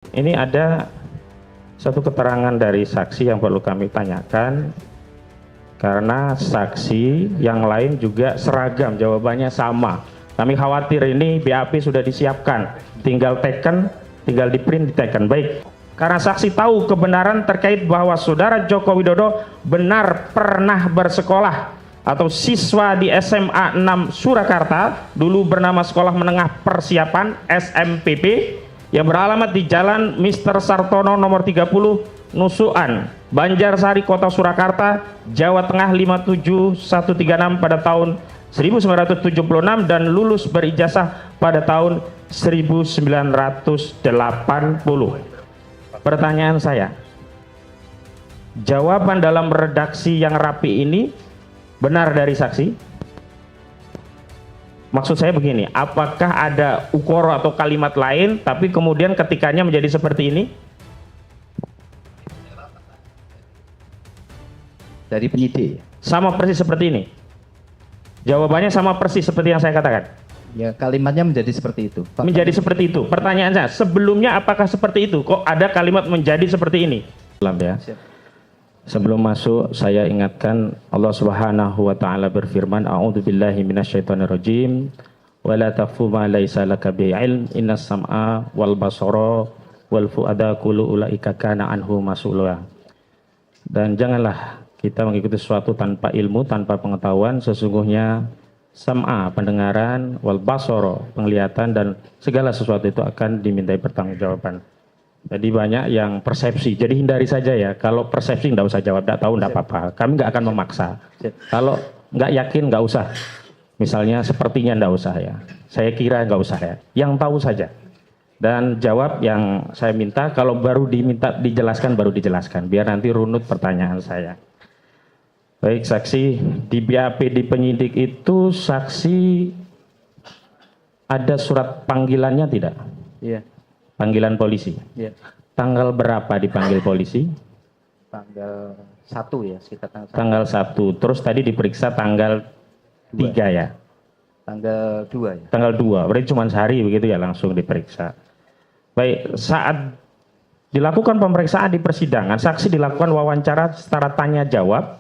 Ini ada satu keterangan dari saksi yang perlu kami tanyakan, karena saksi yang lain juga seragam, jawabannya sama. Kami khawatir ini BAP sudah disiapkan, tinggal teken, tinggal di print, diteken. Baik, karena saksi tahu kebenaran terkait bahwa saudara Joko Widodo benar pernah bersekolah atau siswa di SMA 6 Surakarta, dulu bernama Sekolah Menengah Persiapan SMPP, yang beralamat di Jalan Mr. Sartono nomor 30 Nusukan, Banjarsari, Kota Surakarta, Jawa Tengah 57136 pada tahun 1976 dan lulus berijazah pada tahun 1980. Pertanyaan saya, jawaban dalam redaksi yang rapi ini benar dari saksi? Maksud saya begini, apakah ada ukoro atau kalimat lain tapi kemudian ketikanya menjadi seperti ini? Dari penyidik. Sama persis seperti ini? Jawabannya sama persis seperti yang saya katakan? Ya, kalimatnya menjadi seperti itu. Menjadi seperti itu. Pertanyaan saya, sebelumnya apakah seperti itu? Kok ada kalimat menjadi seperti ini? Ya. Sebelum masuk, saya ingatkan Allah Subhanahu wa taala berfirman, A'udzubillahi minasyaitonirrajim, wa la taqfu ma laisa laka bihi ilm, innas sam'a wal basara wal fuada kullu ulaika kana anhu mas'ula. Dan janganlah kita mengikuti sesuatu tanpa ilmu, tanpa pengetahuan. Sesungguhnya sam'a, pendengaran, wal basara, penglihatan, dan segala sesuatu itu akan dimintai pertanggungjawaban. Jadi banyak yang persepsi, jadi hindari saja ya. Kalau persepsi nggak usah jawab, nggak tahu nggak apa-apa. Kami nggak akan memaksa. Kalau nggak yakin nggak usah. Misalnya sepertinya nggak usah ya. Saya kira nggak usah ya. Yang tahu saja. Dan jawab yang saya minta. Kalau baru diminta dijelaskan, baru dijelaskan. Biar nanti runut pertanyaan saya. Baik, saksi di BAP di penyidik itu saksi ada surat panggilannya tidak? Iya. Panggilan polisi. Iya. Tanggal berapa dipanggil polisi? Tanggal 1 ya, sekitar Tanggal 1. Terus tadi diperiksa tanggal 3 ya? Tanggal 2 ya. Tanggal 2. Berarti cuma sehari begitu ya langsung diperiksa. Baik, saat dilakukan pemeriksaan di persidangan, saksi dilakukan wawancara secara tanya jawab.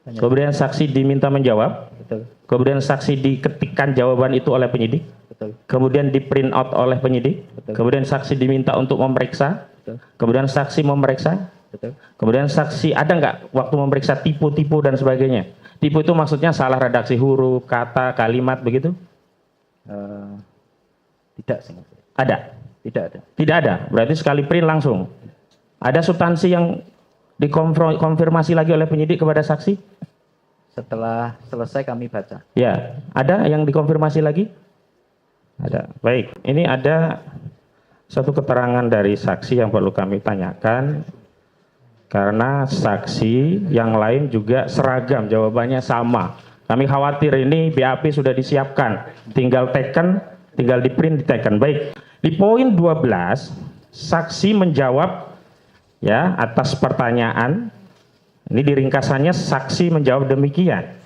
Kemudian saksi diminta menjawab. Betul. Kemudian saksi diketikkan jawaban itu oleh penyidik. Betul. Kemudian di print out oleh penyidik. Betul. Kemudian saksi diminta untuk memeriksa. Betul. Kemudian saksi memeriksa. Betul. Kemudian saksi ada nggak waktu memeriksa tipu-tipu dan sebagainya? Tipu itu maksudnya salah redaksi huruf, kata, kalimat begitu? Tidak sih. Ada? Tidak ada. Tidak ada. Berarti sekali print langsung. Ada substansi yang dikonfirmasi lagi oleh penyidik kepada saksi? Setelah selesai kami baca. Ya, ada yang dikonfirmasi lagi? Ada. Baik, ini ada satu keterangan dari saksi yang perlu kami tanyakan, karena saksi yang lain juga seragam, jawabannya sama. Kami khawatir ini BAP sudah disiapkan, tinggal teken, tinggal di print, diteken. Baik, di poin 12 saksi menjawab ya atas pertanyaan. Ini diringkasannya saksi menjawab demikian.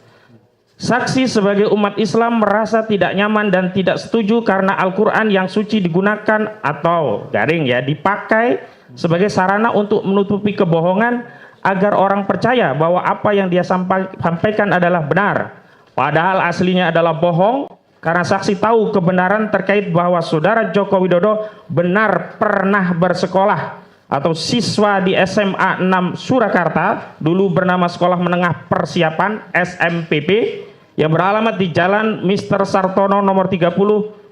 Saksi sebagai umat Islam merasa tidak nyaman dan tidak setuju karena Al-Quran yang suci digunakan atau garing ya dipakai sebagai sarana untuk menutupi kebohongan agar orang percaya bahwa apa yang dia sampaikan adalah benar. Padahal aslinya adalah bohong, karena saksi tahu kebenaran terkait bahwa saudara Joko Widodo benar pernah bersekolah atau siswa di SMA 6 Surakarta, dulu bernama Sekolah Menengah Persiapan SMPP, yang beralamat di Jalan Mr. Sartono nomor 30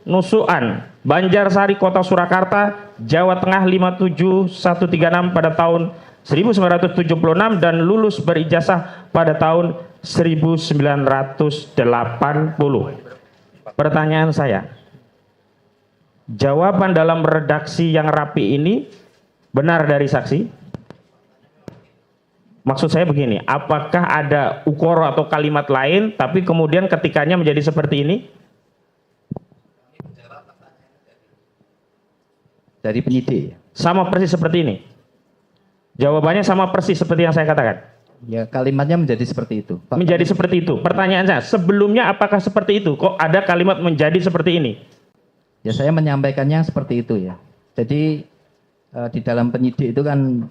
Nusukan, Banjarsari, Kota Surakarta, Jawa Tengah 57136 pada tahun 1976 dan lulus berijazah pada tahun 1980. Pertanyaan saya, jawaban dalam redaksi yang rapi ini benar dari saksi? Maksud saya begini, apakah ada ukoro atau kalimat lain tapi kemudian ketikanya menjadi seperti ini? Dari penyidik. Sama persis seperti ini? Jawabannya sama persis seperti yang saya katakan? Ya, kalimatnya menjadi seperti itu. Menjadi seperti itu. Pertanyaan saya, sebelumnya apakah seperti itu? Kok ada kalimat menjadi seperti ini? Ya, saya menyampaikannya seperti itu ya. Jadi di dalam penyidik itu kan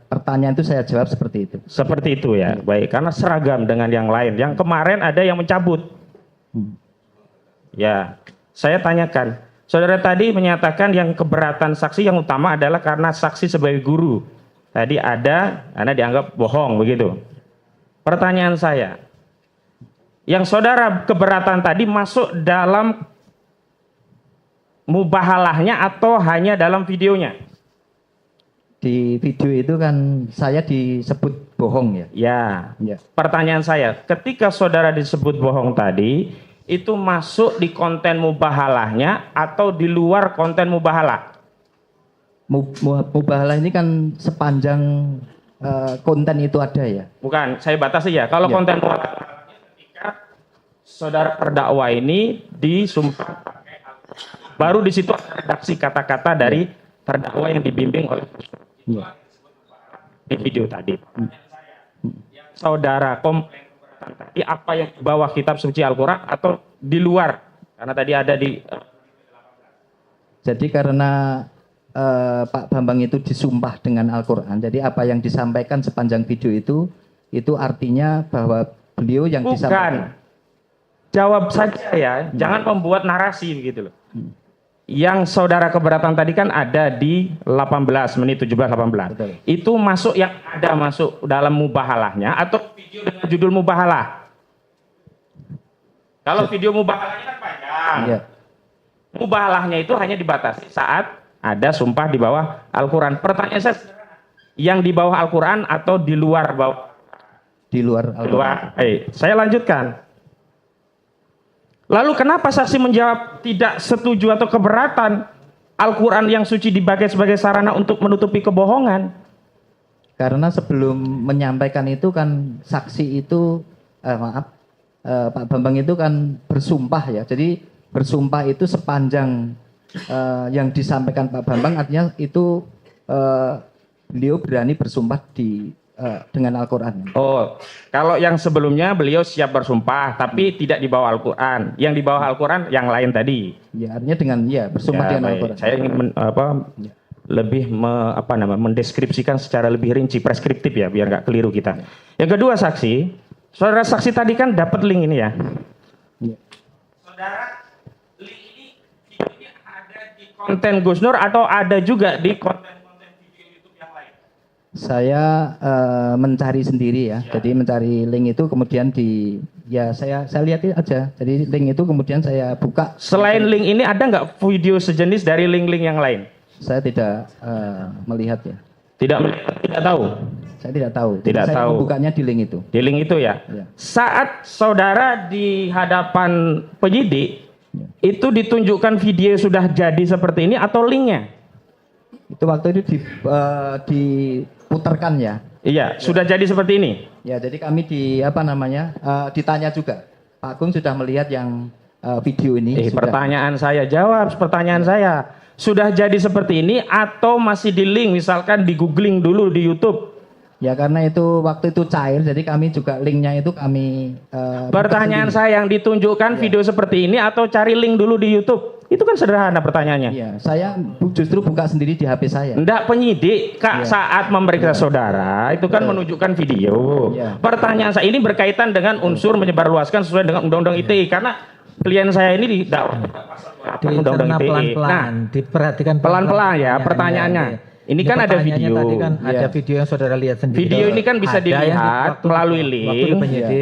pertanyaan itu saya jawab seperti itu. Seperti itu ya. Baik, karena seragam dengan yang lain. Yang kemarin ada yang mencabut. Ya, saya tanyakan. Saudara tadi menyatakan yang keberatan saksi yang utama adalah karena saksi sebagai guru. Tadi ada, karena dianggap bohong begitu. Pertanyaan saya, yang saudara keberatan tadi masuk dalam mubahalahnya atau hanya dalam videonya? Di video itu kan saya disebut bohong ya. Ya. Pertanyaan saya, ketika saudara disebut bohong tadi, itu masuk di konten mubahalahnya atau di luar konten mubahalah? Mubahalah ini kan sepanjang konten itu ada ya. Bukan, saya batasi ya. Kalau konten mubahalahnya ketika saudara terdakwa ini disumpah pakai Al-Quran, baru di situ ada redaksi kata-kata dari terdakwa yang dibimbing oleh di video tadi. Saudara komplain tadi apa yang di bawah kitab suci Al-Quran atau di luar? Karena tadi ada di Jadi karena Pak Bambang itu disumpah dengan Al-Quran, jadi apa yang disampaikan sepanjang video itu artinya bahwa beliau yang disampaikan. Jawab saja ya, jangan membuat narasi begitu loh. Yang saudara keberatan tadi kan ada di 18 menit 17-18. Betul. Itu masuk yang ada masuk dalam mubahalahnya atau video dengan judul mubahalah? Kalau video mubahalahnya kan panjang. Iya. Mubahalahnya itu hanya dibatasi saat ada sumpah di bawah Al-Quran. Pertanyaan saya sederhana, yang di bawah Al-Quran atau di luar bawah? Di luar Al-Quran. Saya lanjutkan. Lalu kenapa saksi menjawab tidak setuju atau keberatan Al-Quran yang suci dipakai sebagai sarana untuk menutupi kebohongan? Karena sebelum menyampaikan itu kan saksi itu, Pak Bambang itu kan bersumpah ya. Jadi bersumpah itu sepanjang yang disampaikan Pak Bambang artinya itu beliau berani bersumpah dengan Al-Quran. Oh, kalau yang sebelumnya beliau siap bersumpah tapi tidak di bawah Al-Quran. Yang di bawah Al-Quran yang lain tadi. Ya, artinya dengan bersumpah dengan Al-Quran. Saya ingin lebih mendeskripsikan secara lebih rinci, preskriptif ya, biar nggak keliru kita. Yang kedua saksi, saudara saksi tadi kan dapat link ini ya. Ya. Saudara, link ini ada di konten Gus Nur atau ada juga di konten-konten video YouTube yang lain? Saya mencari sendiri ya. Jadi mencari link itu kemudian saya lihat aja. Jadi link itu kemudian saya buka. Selain link ini ada nggak video sejenis dari link-link yang lain? Saya tidak melihat ya. Tidak tahu. Saya tidak tahu. Tidak saya tahu. membukanya di link itu. Di link itu ya. Ya. Saat saudara di hadapan penyidik itu ditunjukkan video sudah jadi seperti ini atau linknya? Itu waktu itu diputarkan ya. Iya, sudah jadi seperti ini. Ya, jadi kami ditanya juga. Pak Agung sudah melihat yang video ini. Sudah. Pertanyaan saya, jawab pertanyaan saya. Sudah jadi seperti ini atau masih di link, misalkan di googling dulu di YouTube? Ya karena itu waktu itu cair, jadi kami juga linknya itu kami. Pertanyaan saya, yang ditunjukkan video seperti ini atau cari link dulu di YouTube? Itu kan sederhana pertanyaannya. Iya, saya justru buka sendiri di HP saya. Enggak, penyidik saat memeriksa saudara itu kan menunjukkan video. Pertanyaan saya ini berkaitan dengan unsur menyebarluaskan sesuai dengan Undang-Undang ITE, karena klien saya ini didakwa Undang-Undang ITE. Pelan-pelan, diperhatikan pelan-pelan ya pertanyaannya. Ini kan ada video. Tadi kan ada video yang saudara lihat sendiri. Video ini kan bisa dilihat melalui link.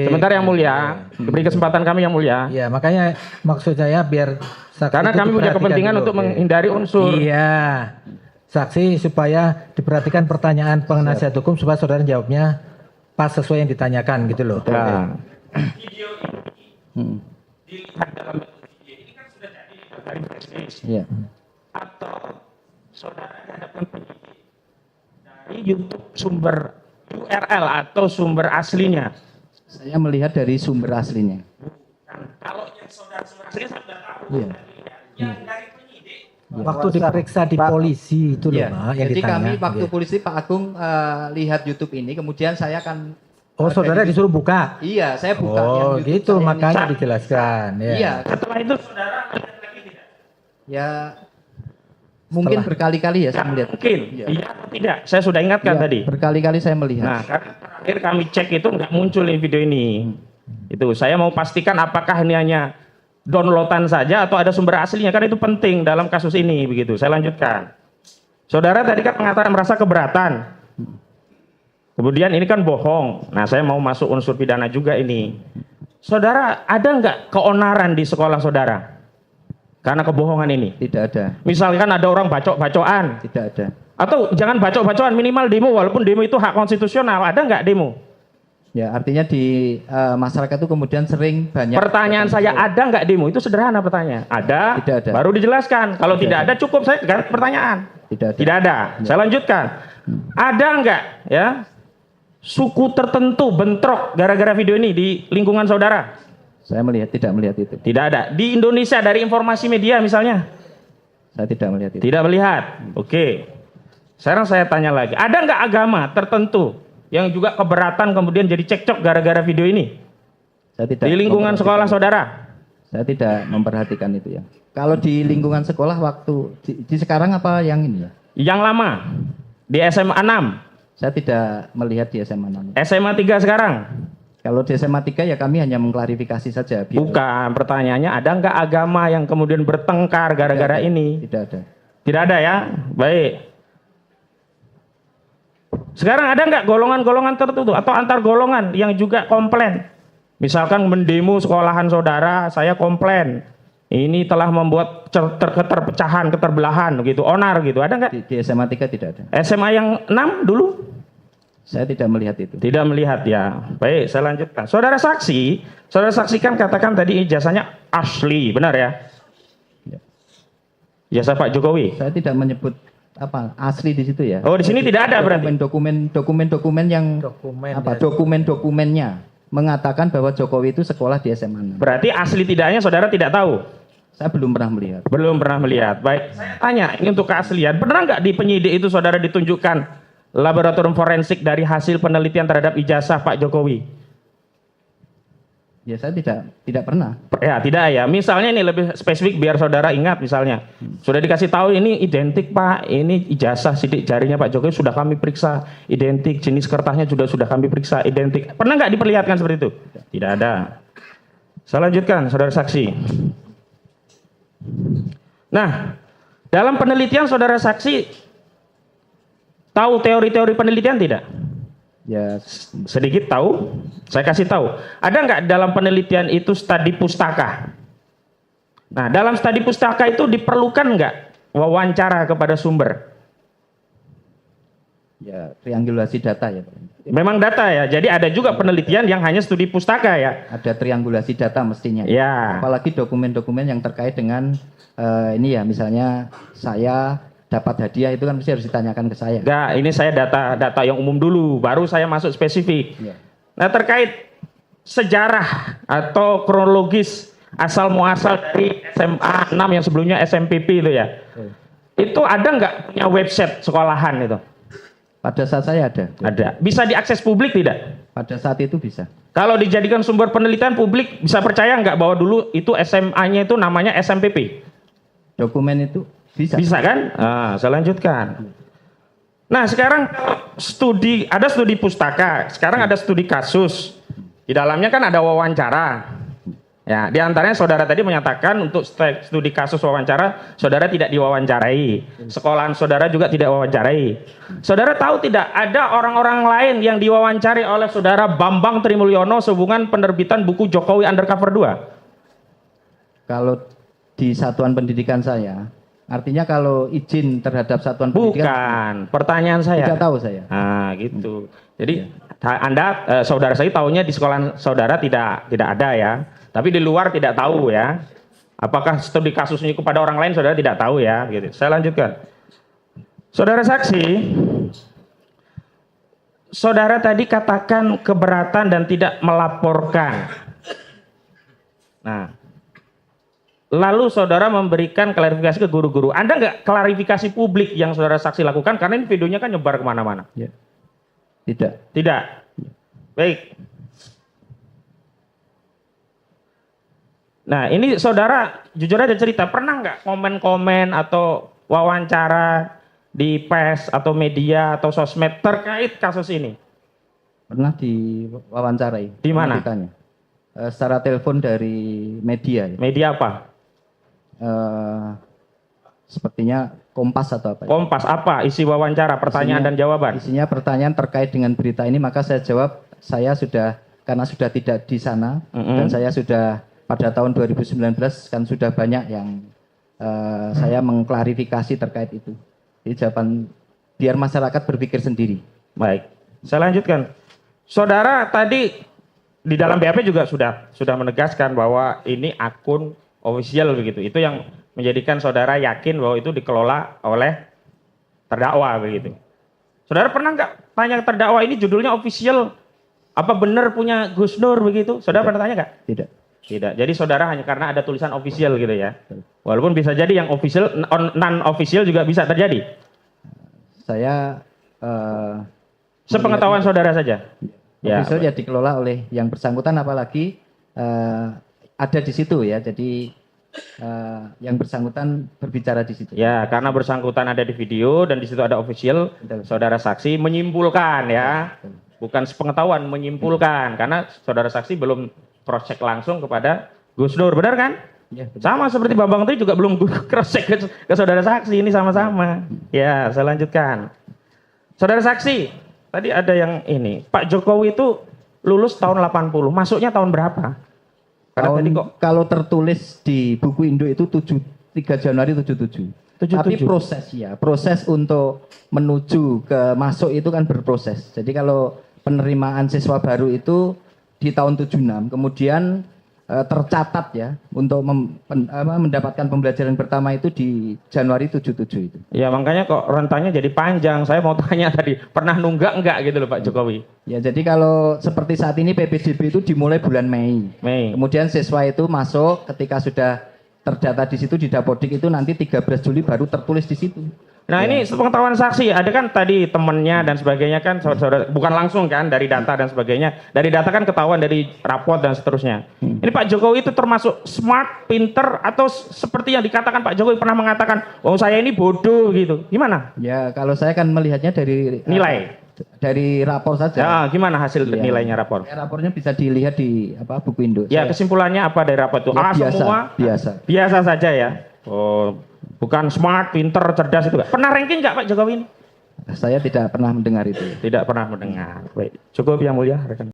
Sebentar yang mulia, beri kesempatan kami yang mulia. Ya, makanya maksud saya biar saksi karena kami punya kepentingan dulu, untuk menghindari unsur. Iya. Saksi supaya diperhatikan pertanyaan penasihat hukum supaya saudara jawabnya pas sesuai yang ditanyakan gitu loh. Ya. Video ini dilihat dalam bentuk video ini kan sudah jadi dari prestis. Iya. Atau saudara dihadapkan penyidik dari YouTube sumber URL atau sumber aslinya. Saya melihat dari sumber aslinya. Kalau yang saudara sumber aslinya saya sudah tahu. Iya. Yang dari penyidik. Waktu diperiksa di polisi itu loh, Pak, yang jadi ditanya. kami waktu polisi Pak Agung lihat YouTube ini, kemudian saya akan. Oh, saudara disuruh buka? Iya, saya buka. Oh, yang gitu, saya makanya ini. dijelaskan. Ya. Iya. Setelah itu saudara melihat lagi tidak? Ya, Mungkin berkali-kali ya saya melihat. Mungkin, Iya. iya atau tidak. Saya sudah ingatkan Iya, tadi. berkali-kali saya melihat. Nah, karena terakhir kami cek itu nggak muncul di video ini. Itu saya mau pastikan apakah ini hanya downloadan saja atau ada sumber aslinya, kan itu penting dalam kasus ini begitu. Saya lanjutkan. Saudara tadi kan mengatakan merasa keberatan. Kemudian ini kan bohong. Nah, saya mau masuk unsur pidana juga ini. Saudara, ada nggak keonaran di sekolah saudara? Karena kebohongan ini. Tidak ada, Misalkan ada orang bacok-bacokan. tidak ada. Atau jangan bacok-bacokan, minimal demo, walaupun demo itu hak konstitusional. Ada nggak demo? Ya, artinya di masyarakat itu kemudian sering banyak. Pertanyaan saya, ada nggak demo? Itu sederhana pertanyaan. Ada, Tidak ada. baru dijelaskan. Kalau tidak ada, cukup saya ganti pertanyaan. Tidak ada. Tidak ada. Saya lanjutkan. Ada nggak ya suku tertentu bentrok gara-gara video ini di lingkungan saudara? Saya tidak melihat itu. Tidak ada. Di Indonesia dari informasi media misalnya? Saya tidak melihat itu. Tidak melihat. Oke. Sekarang saya tanya lagi. Ada nggak agama tertentu yang juga keberatan kemudian jadi cekcok gara-gara video ini? Saya tidak Di lingkungan memperhatikan sekolah itu. saudara? Saya tidak memperhatikan itu ya. Kalau di lingkungan sekolah waktu di sekarang apa yang ini ya? Yang lama? Di SMA 6? Saya tidak melihat di SMA 6. SMA 3 sekarang? Kalau di SMA 3 ya kami hanya mengklarifikasi saja. Bukan, pertanyaannya ada nggak agama yang kemudian bertengkar gara-gara ini? Tidak ada. Tidak ada ya? Baik. Sekarang ada nggak golongan-golongan tertentu atau antar golongan yang juga komplain? Misalkan mendemo sekolahan saudara, saya komplain. Ini telah membuat keterpecahan, keterbelahan gitu, onar gitu. Ada nggak? Di SMA 3 tidak ada. SMA yang 6 dulu? Saya tidak melihat itu. Tidak melihat ya. Baik, saya lanjutkan. Saudara saksikan katakan tadi ijazahnya asli, benar ya? Ijazah Pak Jokowi. Saya tidak menyebut apa asli di situ ya. Oh, di sini tidak ada berarti. Dokumen-dokumen yang Dokumen, apa? ya. Dokumen-dokumennya mengatakan bahwa Jokowi itu sekolah di SMA 6. Berarti asli tidaknya saudara tidak tahu. Saya belum pernah melihat. Belum pernah melihat. Baik, saya tanya ini untuk keaslian. Benar nggak di penyidik itu saudara ditunjukkan laboratorium forensik dari hasil penelitian terhadap ijazah Pak Jokowi? Ya saya tidak pernah. Ya, tidak ya. Misalnya ini lebih spesifik biar saudara ingat misalnya. Sudah dikasih tahu ini identik Pak, ini ijazah sidik jarinya Pak Jokowi sudah kami periksa, identik, jenis kertasnya sudah kami periksa, identik. Pernah nggak diperlihatkan seperti itu? Tidak ada. Saya lanjutkan, saudara saksi. Nah, dalam penelitian saudara saksi tahu teori-teori penelitian tidak? Ya Sedikit tahu, saya kasih tahu. Ada nggak dalam penelitian itu studi pustaka? Nah, dalam studi pustaka itu diperlukan nggak wawancara kepada sumber? ya triangulasi data ya. Memang data ya, jadi ada juga penelitian yang hanya studi pustaka ya? Ada triangulasi data mestinya. Ya, Apalagi dokumen-dokumen yang terkait dengan ini ya, misalnya saya dapat hadiah itu kan mesti harus ditanyakan ke saya. enggak, ini saya data yang umum dulu, baru saya masuk spesifik. Ya. Nah, terkait sejarah atau kronologis asal muasal dari SMA 6 yang sebelumnya SMPP itu ya, itu ada nggak punya website sekolahan itu? Pada saat saya ada. Ada. Bisa diakses publik tidak? Pada saat itu bisa. Kalau dijadikan sumber penelitian publik, bisa percaya nggak bahwa dulu itu SMA-nya itu namanya SMPP? Dokumen itu bisa. Bisa kan? Nah, saya lanjutkan. Nah, sekarang ada studi pustaka, sekarang ada studi kasus. Di dalamnya kan ada wawancara. Ya, di antaranya saudara tadi menyatakan untuk studi kasus wawancara, saudara tidak diwawancarai. Sekolahan saudara juga tidak wawancarai. Saudara tahu tidak ada orang-orang lain yang diwawancari oleh saudara Bambang Trimulyono sehubungan penerbitan buku Jokowi Undercover 2? Kalau di satuan pendidikan saya, artinya kalau izin terhadap satuan pendidikan. Bukan, pertanyaan saya. Tidak tahu saya. Nah, gitu. Jadi Anda, saudara saya tahunya di sekolah saudara tidak ada ya. Tapi di luar tidak tahu ya. Apakah studi kasusnya kepada orang lain saudara tidak tahu ya. Gitu. Saya lanjutkan. Saudara saksi, saudara tadi katakan keberatan dan tidak melaporkan. Nah, lalu saudara memberikan klarifikasi ke guru-guru. Ada nggak klarifikasi publik yang saudara saksi lakukan? Karena ini videonya kan nyebar kemana-mana. Ya. Tidak. Tidak. Baik. Nah, ini saudara jujur aja cerita, pernah nggak komen-komen atau wawancara di pers atau media atau sosmed terkait kasus ini? Pernah diwawancarai. Di mana? Ditanya. Secara telepon dari media. Ya. Media apa? Sepertinya Kompas atau apa? Kompas apa? Isi wawancara, pertanyaan dan jawaban. Isinya pertanyaan terkait dengan berita ini, maka saya jawab saya sudah, karena sudah tidak di sana dan saya sudah pada tahun 2019 kan sudah banyak yang saya mengklarifikasi terkait itu. Jadi jawaban biar masyarakat berpikir sendiri. Baik, saya lanjutkan. Saudara tadi di dalam BAP juga sudah menegaskan bahwa ini akun official begitu. Itu yang menjadikan saudara yakin bahwa itu dikelola oleh terdakwa begitu. Saudara pernah nggak tanya terdakwa ini judulnya official? Apa benar punya Gus Nur begitu? Saudara pernah tanya nggak? Tidak. Tidak. Jadi saudara hanya karena ada tulisan official gitu ya. Walaupun bisa jadi yang official, non official juga bisa terjadi. Saya sepengetahuan saudara saja. Official ya dikelola oleh yang bersangkutan, apalagi ada di situ ya. Jadi yang bersangkutan berbicara di situ. Ya, karena bersangkutan ada di video dan di situ ada official, saudara saksi menyimpulkan ya. Bukan sepengetahuan, menyimpulkan karena saudara saksi belum cross check langsung kepada Gus Nur, benar kan? Ya, sama seperti Bambang Tri juga belum cross check ke saudara saksi, ini sama-sama. Ya, saya lanjutkan. Saudara saksi, tadi ada yang ini, Pak Jokowi itu lulus tahun 80, masuknya tahun berapa? Karena tadi kok kalau tertulis di buku Indo itu 3 Januari 77. Tapi proses untuk menuju ke masuk itu kan berproses. Jadi kalau penerimaan siswa baru itu di tahun 76, kemudian tercatat ya untuk mendapatkan pembelajaran pertama itu di Januari 77 itu. Ya makanya kok rentannya jadi panjang. Saya mau tanya tadi, pernah nunggak enggak gitu loh Pak Jokowi? Ya jadi kalau seperti saat ini PPDB itu dimulai bulan Mei. Kemudian siswa itu masuk ketika sudah terdata di situ di Dapodik itu nanti 13 Juli baru tertulis di situ. Nah ini sepengetahuan saksi, ada kan tadi temennya dan sebagainya kan, saudara, bukan langsung kan dari data dan sebagainya. Dari data kan ketahuan dari raport dan seterusnya. Ini Pak Jokowi itu termasuk smart, pinter, atau seperti yang dikatakan Pak Jokowi pernah mengatakan, oh saya ini bodoh gitu. Gimana? Ya kalau saya kan melihatnya dari nilai. Dari rapor saja. Ya, gimana hasil nilainya rapor? Ya, rapornya bisa dilihat di buku Indo. Ya, kesimpulannya apa dari rapor itu? Ya, semua biasa saja ya. Oh, bukan smart, pinter, cerdas itu. Pernah ranking nggak Pak Jokowi ini? Saya tidak pernah mendengar itu. Tidak pernah mendengar. Baik, cukup yang mulia rekan.